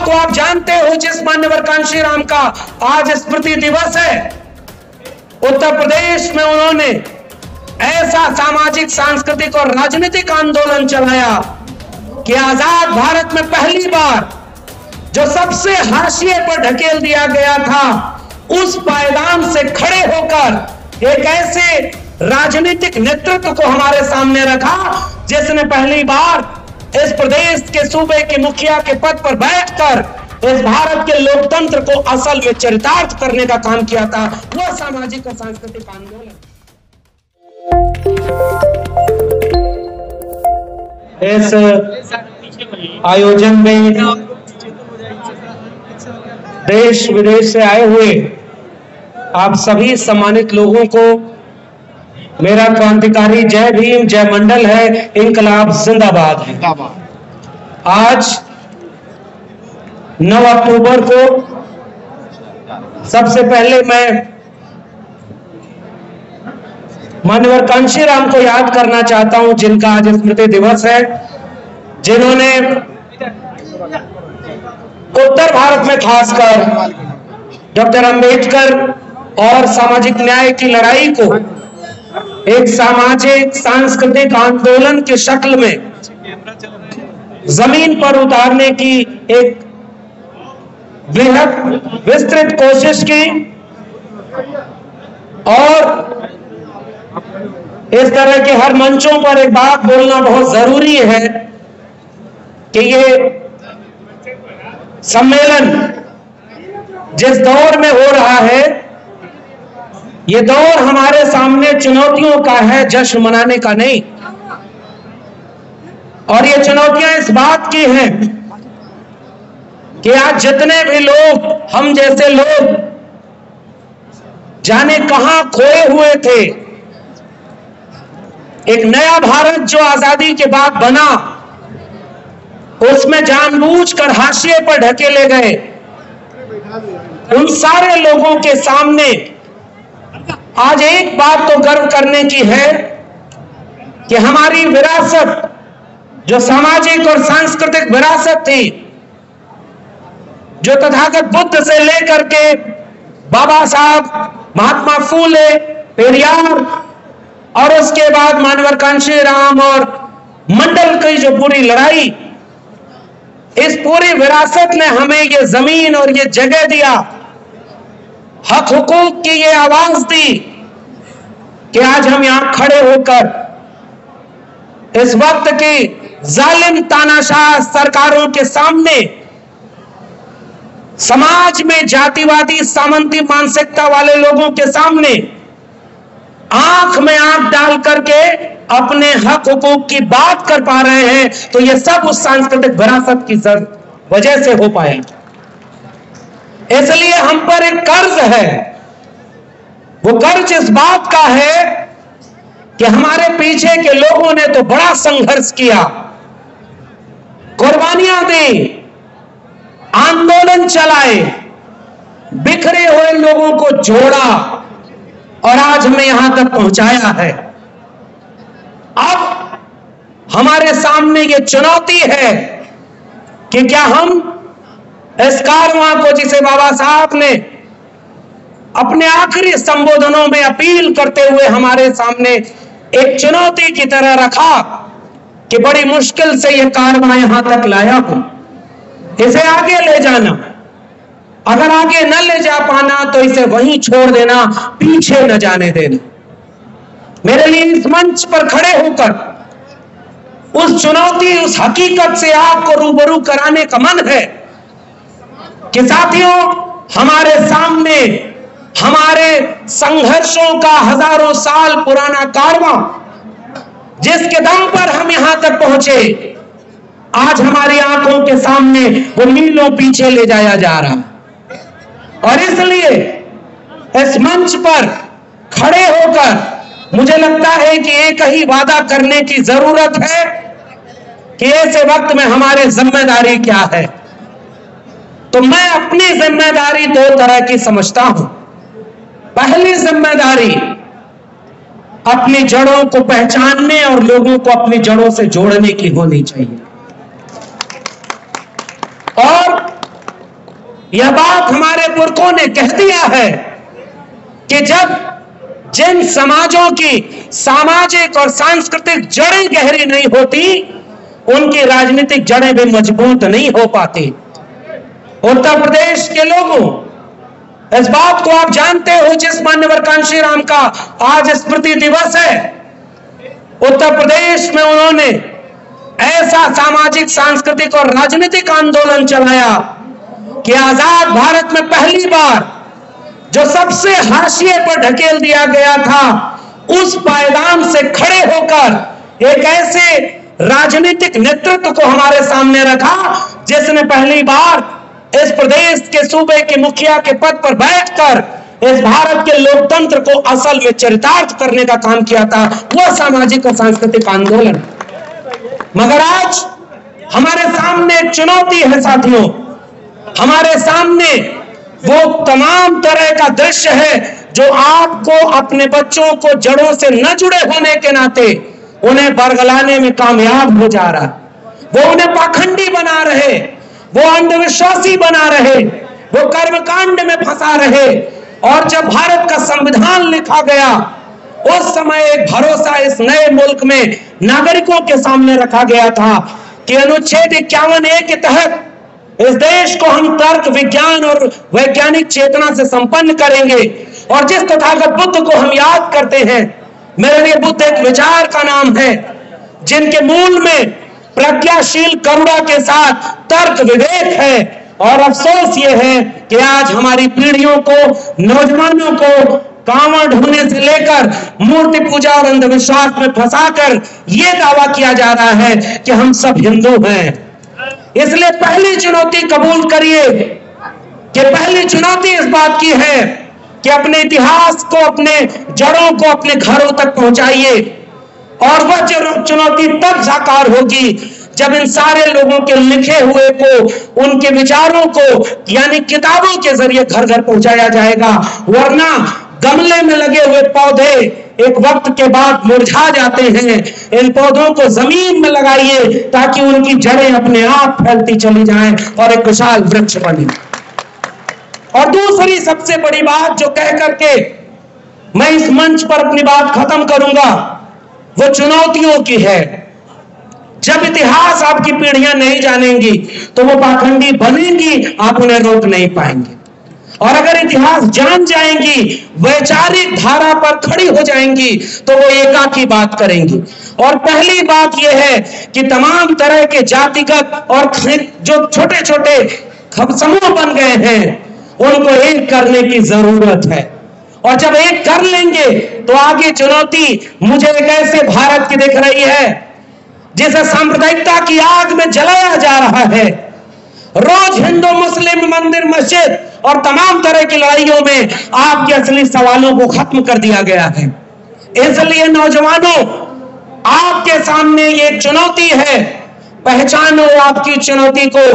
को आप जानते हो, जिस मान्यवर कांशीराम का आज स्मृति दिवस है, उत्तर प्रदेश में उन्होंने ऐसा सामाजिक, सांस्कृतिक और राजनीतिक आंदोलन चलाया कि आजाद भारत में पहली बार जो सबसे हाशिए पर ढकेल दिया गया था, उस पायदान से खड़े होकर एक ऐसे राजनीतिक नेतृत्व को हमारे सामने रखा जिसने पहली बार इस प्रदेश के सूबे के मुखिया के पद पर बैठकर इस भारत के लोकतंत्र को असल में चरितार्थ करने का काम किया था। वो सामाजिक और सांस्कृतिक आंदोलन। इस आयोजन में देश विदेश से आए हुए आप सभी सम्मानित लोगों को मेरा क्रांतिकारी जय भीम, जय मंडल है, इंकलाब जिंदाबाद है। आज 9 अक्टूबर को सबसे पहले मैं मान्यवर कांशीराम को याद करना चाहता हूं, जिनका आज स्मृति दिवस है, जिन्होंने उत्तर भारत में खासकर डॉक्टर अंबेडकर और सामाजिक न्याय की लड़ाई को एक सामाजिक सांस्कृतिक आंदोलन की शक्ल में जमीन पर उतारने की एक बृहद विस्तृत कोशिश की। और इस तरह के हर मंचों पर एक बात बोलना बहुत जरूरी है कि ये सम्मेलन जिस दौर में हो रहा है, ये दौर हमारे सामने चुनौतियों का है, जश्न मनाने का नहीं। और ये चुनौतियां इस बात की हैं कि आज जितने भी लोग, हम जैसे लोग जाने कहां खोए हुए थे, एक नया भारत जो आजादी के बाद बना, उसमें जानबूझकर हाशिए पर ढकेले गए, उन सारे लोगों के सामने आज एक बात तो गर्व करने की है कि हमारी विरासत, जो सामाजिक और सांस्कृतिक विरासत थी, जो तथागत बुद्ध से लेकर के बाबा साहब, महात्मा फूले, पेरियार और उसके बाद मान्यवर कांशीराम और मंडल की जो पूरी लड़ाई, इस पूरी विरासत ने हमें ये जमीन और ये जगह दिया, हक हुकूक की ये आवाज दी कि आज हम यहां खड़े होकर इस वक्त की जालिम तानाशाह सरकारों के सामने, समाज में जातिवादी सामंती मानसिकता वाले लोगों के सामने आंख में आंख डाल करके अपने हक हुकूक की बात कर पा रहे हैं। तो ये सब उस सांस्कृतिक विरासत की वजह से हो पाया। इसलिए हम पर एक कर्ज है। वो कर्ज इस बात का है कि हमारे पीछे के लोगों ने तो बड़ा संघर्ष किया, कुर्बानियां दी, आंदोलन चलाए, बिखरे हुए लोगों को जोड़ा और आज हमें यहां तक पहुंचाया है। अब हमारे सामने ये चुनौती है कि क्या हम इस कारवां को, जिसे बाबा साहब ने अपने आखिरी संबोधनों में अपील करते हुए हमारे सामने एक चुनौती की तरह रखा कि बड़ी मुश्किल से यह कारवां यहां तक लाया हूं, इसे आगे ले जाना, अगर आगे न ले जा पाना तो इसे वहीं छोड़ देना, पीछे न जाने देना। मेरे लिए इस मंच पर खड़े होकर उस चुनौती, उस हकीकत से आपको रूबरू कराने का मन है कि साथियों, हमारे सामने हमारे संघर्षों का हजारों साल पुराना कारवां, जिसके दम पर हम यहां तक पहुंचे, आज हमारी आंखों के सामने वो मीलों पीछे ले जाया जा रहा है। और इसलिए इस मंच पर खड़े होकर मुझे लगता है कि एक ही वादा करने की जरूरत है कि ऐसे वक्त में हमारी जिम्मेदारी क्या है। तो मैं अपनी जिम्मेदारी 2 तरह की समझता हूं। पहली जिम्मेदारी अपनी जड़ों को पहचानने और लोगों को अपनी जड़ों से जोड़ने की होनी चाहिए। और यह बात हमारे पुरखों ने कह दिया है कि जब जिन समाजों की सामाजिक और सांस्कृतिक जड़ें गहरी नहीं होती, उनकी राजनीतिक जड़ें भी मजबूत नहीं हो पाती। उत्तर प्रदेश के लोगों, इस बात को आप जानते हो, जिस मान्यवर कांशीराम का आज स्मृति दिवस है, उत्तर प्रदेश में उन्होंने ऐसा सामाजिक, सांस्कृतिक और राजनीतिक आंदोलन चलाया कि आजाद भारत में पहली बार जो सबसे हाशिए पर ढकेल दिया गया था, उस पायदान से खड़े होकर एक ऐसे राजनीतिक नेतृत्व को हमारे सामने रखा जिसने पहली बार इस प्रदेश के सूबे के मुखिया के पद पर बैठकर इस भारत के लोकतंत्र को असल में चरितार्थ करने का काम किया था, वह सामाजिक और सांस्कृतिक आंदोलन। मगर आज हमारे सामने एक चुनौती है साथियों, हमारे सामने वो तमाम तरह का दृश्य है जो आपको अपने बच्चों को जड़ों से न जुड़े होने के नाते उन्हें बरगलाने में कामयाब हो जा रहा। वो उन्हें पाखंडी बना रहे, वो अंधविश्वासी बना रहे, वो कर्मकांड में फंसा रहे। और जब भारत का संविधान लिखा गया, उस समय एक भरोसा इस नए मुल्क में नागरिकों के सामने रखा गया था कि अनुच्छेद 51A के तहत इस देश को हम तर्क, विज्ञान और वैज्ञानिक चेतना से संपन्न करेंगे। और जिस तथागत बुद्ध को हम याद करते हैं, मेरे लिए बुद्ध एक विचार का नाम है जिनके मूल में प्रज्ञाशील करुणा के साथ तर्क विवेक है। और अफसोस ये है कि आज हमारी पीढ़ियों को, नौजवानों को कांवड़ ढोने से लेकर मूर्ति पूजा और अंधविश्वास में फंसाकर यह दावा किया जा रहा है कि हम सब हिंदू हैं। इसलिए पहली चुनौती कबूल करिए कि पहली चुनौती इस बात की है कि अपने इतिहास को, अपने जड़ों को अपने घरों तक पहुंचाइए। और वह चुनौती तब साकार होगी जब इन सारे लोगों के लिखे हुए को, उनके विचारों को यानी किताबों के जरिए घर घर पहुंचाया जाएगा। वरना गमले में लगे हुए पौधे एक वक्त के बाद मुरझा जाते हैं। इन पौधों को जमीन में लगाइए ताकि उनकी जड़ें अपने आप फैलती चली जाएं और एक विशाल वृक्ष बने। और दूसरी सबसे बड़ी बात जो कह करके मैं इस मंच पर अपनी बात खत्म करूंगा, वो चुनौतियों की है। जब इतिहास आपकी पीढ़ियां नहीं जानेंगी तो वो पाखंडी बनेंगी, आप उन्हें रोक नहीं पाएंगे। और अगर इतिहास जान जाएंगी, वैचारिक धारा पर खड़ी हो जाएंगी, तो वो एकाकी बात करेंगी। और पहली बात यह है कि तमाम तरह के जातिगत और जो छोटे छोटे समूह बन गए हैं, उनको एक करने की जरूरत है। और जब एक कर लेंगे तो आगे चुनौती मुझे एक ऐसे भारत की दिख रही है जिसे सांप्रदायिकता की आग में जलाया जा रहा है। रोज हिंदू मुस्लिम, मंदिर मस्जिद और तमाम तरह की लड़ाइयों में आपके असली सवालों को खत्म कर दिया गया है। इसलिए नौजवानों, आपके सामने ये चुनौती है, पहचानो आपकी चुनौती को,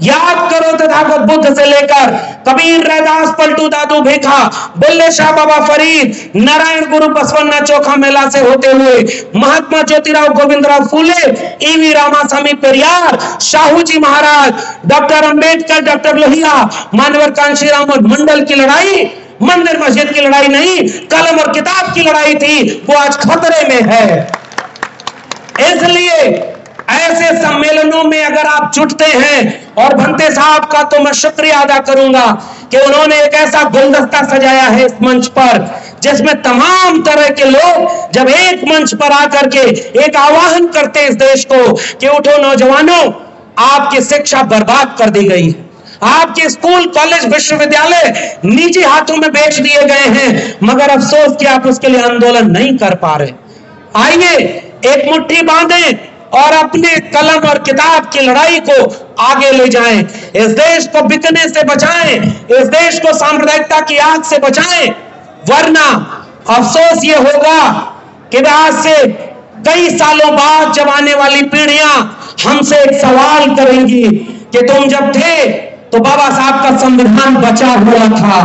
याद करो तथागत बुद्ध से लेकर कबीर, रैदास, पलटू दादू भेखा, बुल्ले शाह बाबा फरीद, नारायण गुरु बसवन्ना चौखा मेला से होते हुए महात्मा ज्योतिराव गोविंदराव फूले, ईवी रामास्वामी पेरियार, शाहू जी महाराज, डॉक्टर अंबेडकर, डॉक्टर लोहिया, मान्यवर कांशीराम और मंडल की लड़ाई मंदिर मस्जिद की लड़ाई नहीं, कलम और किताब की लड़ाई थी, वो आज खतरे में है। इसलिए ऐसे सम्मेलनों में अगर आप जुटते हैं, और भंते साहब का तो मैं शुक्रिया अदा करूंगा कि उन्होंने एक ऐसा गुलदस्ता सजाया है इस मंच पर जिसमें तमाम तरह के लोग जब एक मंच पर आकर के एक आह्वान करते हैं इस देश को कि उठो नौजवानों, आपकी शिक्षा बर्बाद कर दी गई, आपके स्कूल, कॉलेज, विश्वविद्यालय निजी हाथों में बेच दिए गए हैं, मगर अफसोस कि आप उसके लिए आंदोलन नहीं कर पा रहे। आइए एक मुट्ठी बांधें और अपने कलम और किताब की लड़ाई को आगे ले जाएं। इस देश को बिकने से बचाएं, इस देश को सांप्रदायिकता की आग से बचाएं। वरना अफसोस ये होगा कि आज से कई सालों बाद जब आने वाली पीढ़ियां हमसे एक सवाल करेंगी कि तुम जब थे तो बाबा साहब का संविधान बचा हुआ था,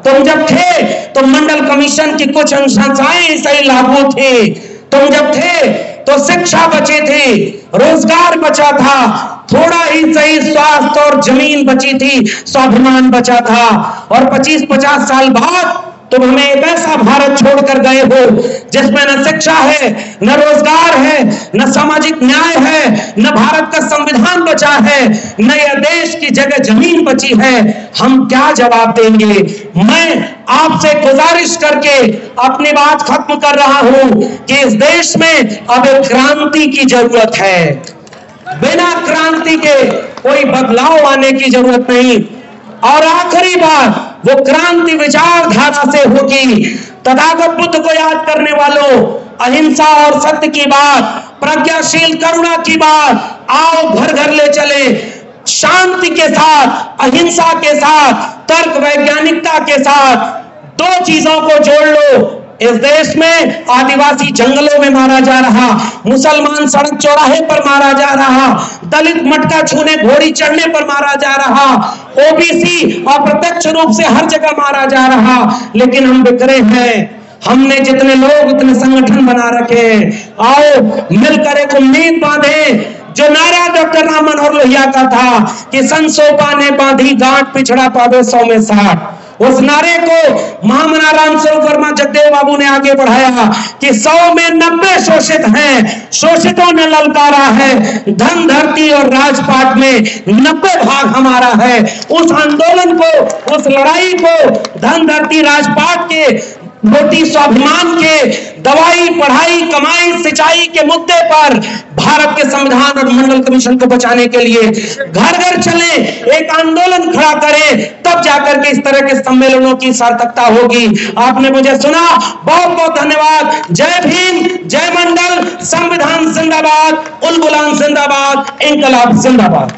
तुम जब थे तो मंडल कमीशन की कुछ अनुशंसाएं सही लागू थी, तुम जब थे तो शिक्षा बची थी, रोजगार बचा था, थोड़ा ही सही स्वास्थ्य और जमीन बची थी, स्वाभिमान बचा था। और 25-50 साल बाद तुम हमें एक ऐसा भारत छोड़कर गए हो जिसमें न शिक्षा है, न रोजगार है, न सामाजिक न्याय है, न भारत का संविधान बचा है, न यह देश की जगह जमीन बची है। हम क्या जवाब देंगे? मैं आपसे गुजारिश करके अपनी बात खत्म कर रहा हूं कि इस देश में अब एक क्रांति की जरूरत है। बिना क्रांति के कोई बदलाव आने की जरूरत नहीं। और आखिरी बात, वो क्रांति विचारधारा से होगी। तथागत बुद्ध को याद करने वालों, अहिंसा और सत्य की बात, प्रज्ञाशील करुणा की बात, आओ घर घर ले चले, शांति के साथ, अहिंसा के साथ, तर्क वैज्ञानिकता के साथ। दो चीजों को जोड़ लो। इस देश में आदिवासी जंगलों में मारा जा रहा, मुसलमान सड़क चौराहे पर मारा जा रहा, दलित मटका छूने घोड़ी चढ़ने पर मारा जा रहा, ओबीसी अप्रत्यक्ष रूप से हर जगह मारा जा रहा, लेकिन हम बिखरे हैं। हमने जितने लोग उतने संगठन बना रखे हैं। आओ मिलकर एक उम्मीद बांधे। जो नारा डॉक्टर राम मनोहर लोहिया का था कि संसोपा ने बांधी गांठ, पिछड़ा पावे 100 में 60, उस नारे को महामना राम स्वरूप वर्मा जगदेव बाबू ने आगे बढ़ाया कि 100 में 90 शोषित हैं, शोषितों ने ललकारा है, धन धरती और राजपाट में 90 भाग हमारा है। उस आंदोलन को, उस लड़ाई को धन धरती राजपाट के, रोटी स्वाभिमान के, दवाई पढ़ाई कमाई सिंचाई के मुद्दे पर भारत के संविधान और मंडल कमीशन को बचाने के लिए घर घर चले, एक आंदोलन खड़ा करें, तब जाकर के इस तरह के सम्मेलनों की सार्थकता होगी। आपने मुझे सुना, बहुत बहुत धन्यवाद। जय भीम, जय मंडल, संविधान जिंदाबाद, उल गुलाम जिंदाबाद, इंकलाब जिंदाबाद।